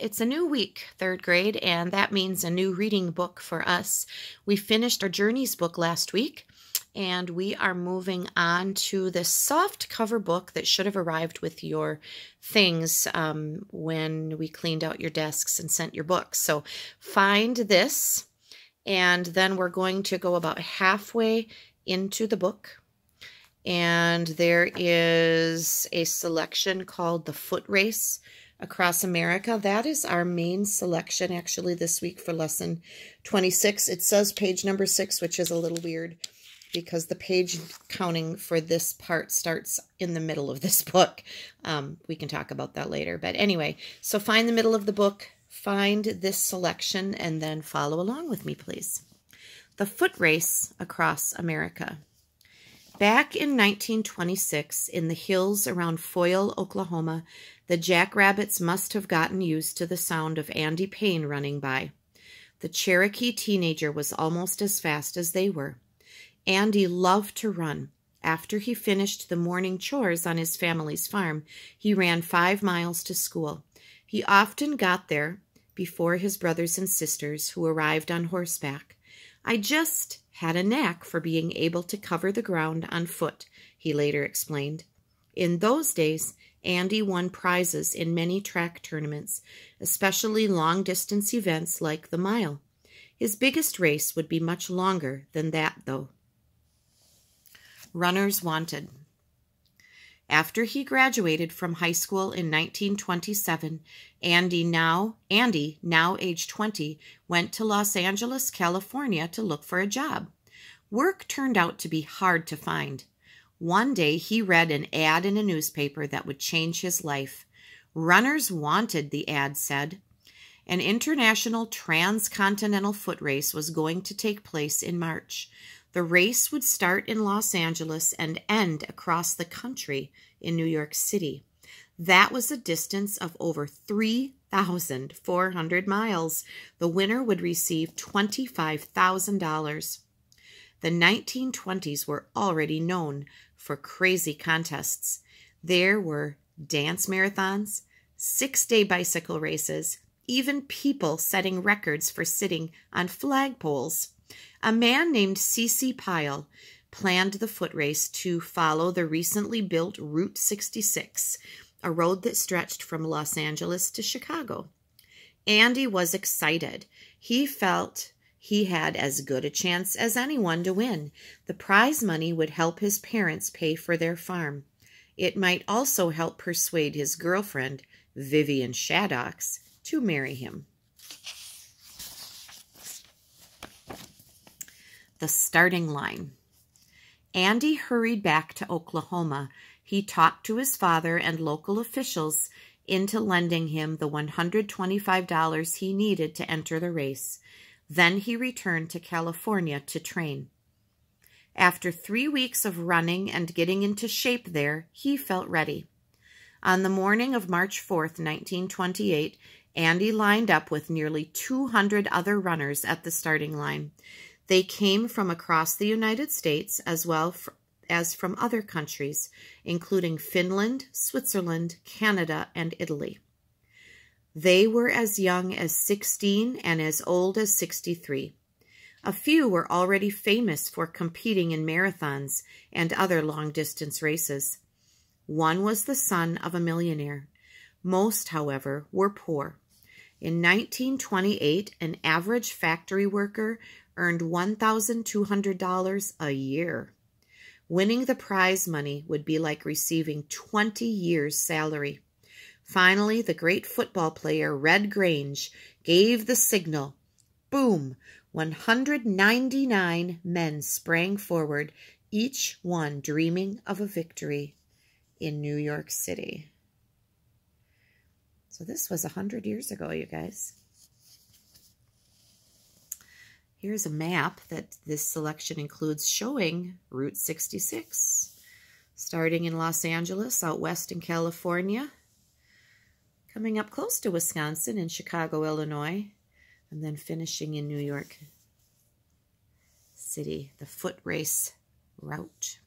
it's a new week, third grade, and that means a new reading book for us. We finished our Journeys book last week, and we are moving on to this soft cover book that should have arrived with your things when we cleaned out your desks and sent your books. So find this, and then we're going to go about halfway into the book. And there is a selection called the Footrace Across America. That is our main selection actually this week for lesson 26. It says page number 6, which is a little weird because the page counting for this part starts in the middle of this book. We can talk about that later. But anyway, so find the middle of the book, find this selection, and then follow along with me, please. The Footrace Across America. Back in 1926, in the hills around Foyle, Oklahoma, the jackrabbits must have gotten used to the sound of Andy Payne running by. The Cherokee teenager was almost as fast as they were. Andy loved to run. After he finished the morning chores on his family's farm, he ran 5 miles to school. He often got there before his brothers and sisters, who arrived on horseback. I just had a knack for being able to cover the ground on foot, he later explained. In those days, Andy won prizes in many track tournaments, especially long-distance events like the mile. His biggest race would be much longer than that, though. Runners wanted. After he graduated from high school in 1927, Andy, now age 20, went to Los Angeles, California to look for a job. Work turned out to be hard to find. One day he read an ad in a newspaper that would change his life. Runners wanted, the ad said. An international transcontinental foot race was going to take place in March. The race would start in Los Angeles and end across the country in New York City. That was a distance of over 3,400 miles. The winner would receive $25,000. The 1920s were already known for crazy contests. There were dance marathons, 6-day bicycle races, even people setting records for sitting on flagpoles. A man named C.C. Pyle planned the foot race to follow the recently built Route 66, a road that stretched from Los Angeles to Chicago. Andy was excited. He felt he had as good a chance as anyone to win. The prize money would help his parents pay for their farm. It might also help persuade his girlfriend, Vivian Shaddocks, to marry him. The starting line. Andy hurried back to Oklahoma. He talked to his father and local officials into lending him the $125 he needed to enter the race. Then he returned to California to train. After 3 weeks of running and getting into shape there, he felt ready. On the morning of March 4th, 1928, Andy lined up with nearly 200 other runners at the starting line. They came from across the United States as well as from other countries, including Finland, Switzerland, Canada, and Italy. They were as young as 16 and as old as 63. A few were already famous for competing in marathons and other long-distance races. One was the son of a millionaire. Most, however, were poor. In 1928, an average factory worker earned $1,200 a year. Winning the prize money would be like receiving 20 years' salary. Finally, the great football player Red Grange gave the signal. Boom! 199 men sprang forward, each one dreaming of a victory in New York City. So this was 100 years ago, you guys. Here's a map that this selection includes showing Route 66, starting in Los Angeles, out west in California, coming up close to Wisconsin and Chicago, Illinois, and then finishing in New York City, the foot race route.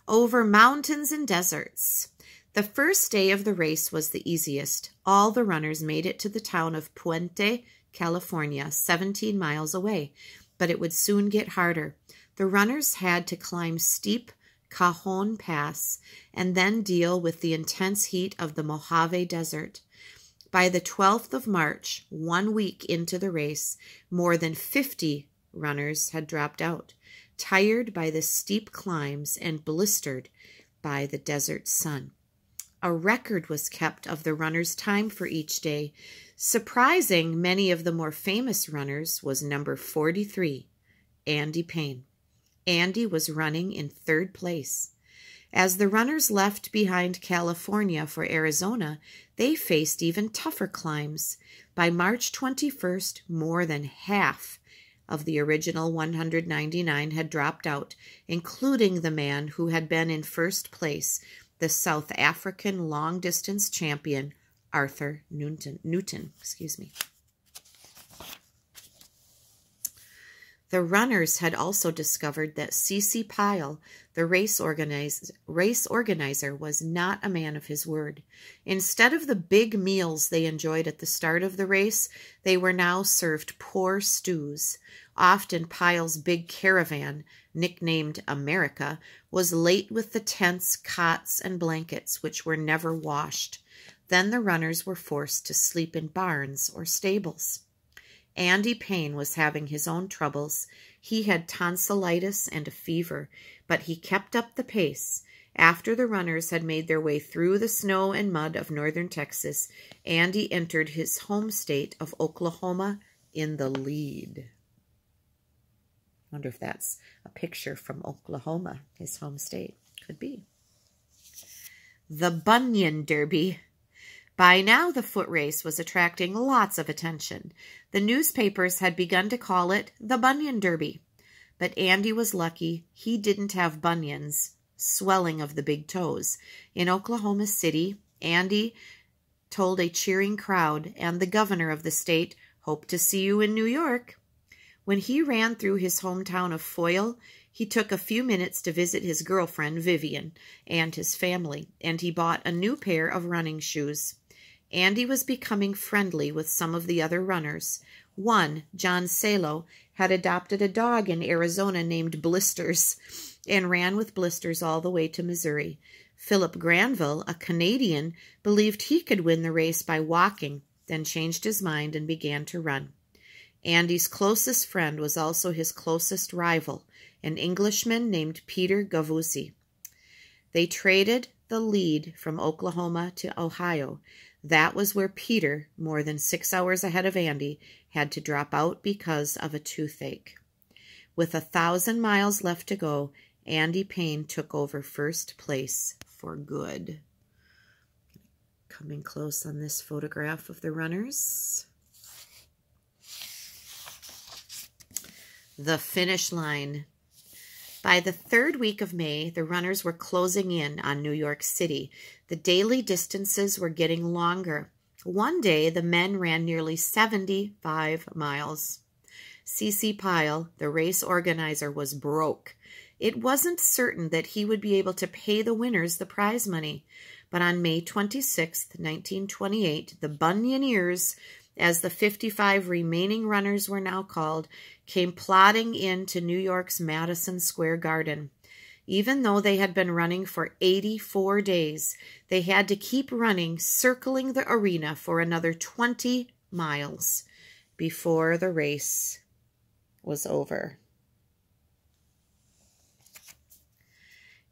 Over mountains and deserts. The first day of the race was the easiest. All the runners made it to the town of Puente, California, 17 miles away, but it would soon get harder. The runners had to climb steep Cajon Pass and then deal with the intense heat of the Mojave Desert. By the 12th of March, 1 week into the race, more than 50 runners had dropped out, tired by the steep climbs and blistered by the desert sun. A record was kept of the runners' time for each day. Surprising many of the more famous runners was number 43, Andy Payne. Andy was running in 3rd place. As the runners left behind California for Arizona, they faced even tougher climbs. By March 21st, more than half of the original 199 had dropped out, including the man who had been in 1st place, the South African long-distance champion, Arthur Newton. The runners had also discovered that C.C. Pyle, the race organizer, was not a man of his word. Instead of the big meals they enjoyed at the start of the race, they were now served poor stews. Often Pyle's big caravan, nicknamed America, was late with the tents, cots, and blankets, which were never washed. Then the runners were forced to sleep in barns or stables. Andy Payne was having his own troubles. He had tonsillitis and a fever, but he kept up the pace. After the runners had made their way through the snow and mud of northern Texas, Andy entered his home state of Oklahoma in the lead. I wonder if that's a picture from Oklahoma, his home state. Could be. The Bunyan Derby. By now, the foot race was attracting lots of attention. The newspapers had begun to call it the Bunyan Derby. But Andy was lucky. He didn't have bunions, swelling of the big toes. In Oklahoma City, Andy told a cheering crowd and the governor of the state, "Hope to see you in New York." When he ran through his hometown of Foyle, he took a few minutes to visit his girlfriend, Vivian, and his family, and he bought a new pair of running shoes. Andy was becoming friendly with some of the other runners. One, John Salo, had adopted a dog in Arizona named Blisters and ran with Blisters all the way to Missouri. Philip Granville, a Canadian, believed he could win the race by walking, then changed his mind and began to run. Andy's closest friend was also his closest rival, an Englishman named Peter Gavuzzi. They traded the lead from Oklahoma to Ohio. That was where Peter, more than 6 hours ahead of Andy, had to drop out because of a toothache. With 1,000 miles left to go, Andy Payne took over 1st place for good. Coming close on this photograph of the runners. The finish line. By the 3rd week of May, the runners were closing in on New York City. The daily distances were getting longer. One day, the men ran nearly 75 miles. C.C. Pyle, the race organizer, was broke. It wasn't certain that he would be able to pay the winners the prize money. But on May 26, 1928, the Bunyoneers, as the 55 remaining runners were now called, came plodding into New York's Madison Square Garden. Even though they had been running for 84 days, they had to keep running, circling the arena for another 20 miles before the race was over.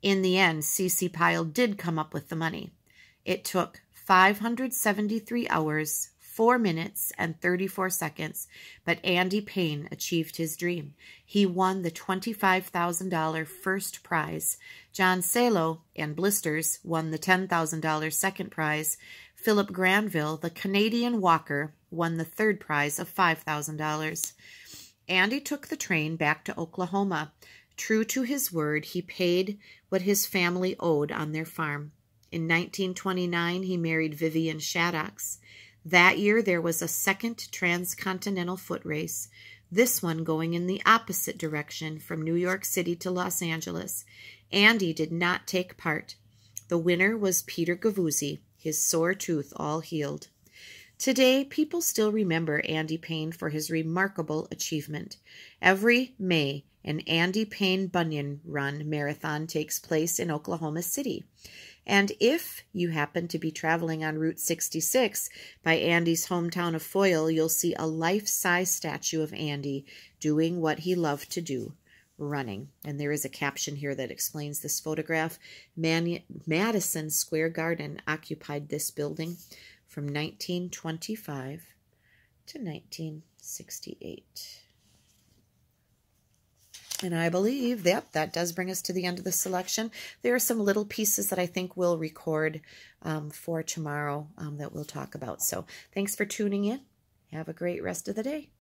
In the end, C.C. Pyle did come up with the money. It took 573 hours, 4 minutes, and 34 seconds, but Andy Payne achieved his dream. He won the $25,000 first prize. John Salo and Blisters won the $10,000 second prize. Philip Granville, the Canadian walker, won the third prize of $5,000. Andy took the train back to Oklahoma. True to his word, he paid what his family owed on their farm. In 1929, he married Vivian Shaddocks. That year, there was a second transcontinental foot race, this one going in the opposite direction from New York City to Los Angeles. Andy did not take part. The winner was Peter Gavuzzi, his sore tooth all healed. Today, people still remember Andy Payne for his remarkable achievement. Every May, an Andy Payne Bunyan Run marathon takes place in Oklahoma City. And if you happen to be traveling on Route 66 by Andy's hometown of Foyle, you'll see a life-size statue of Andy doing what he loved to do, running. And there is a caption here that explains this photograph. Madison Square Garden occupied this building from 1925 to 1968. And I believe that does bring us to the end of the selection. There are some little pieces that I think we'll record for tomorrow that we'll talk about. So thanks for tuning in. Have a great rest of the day.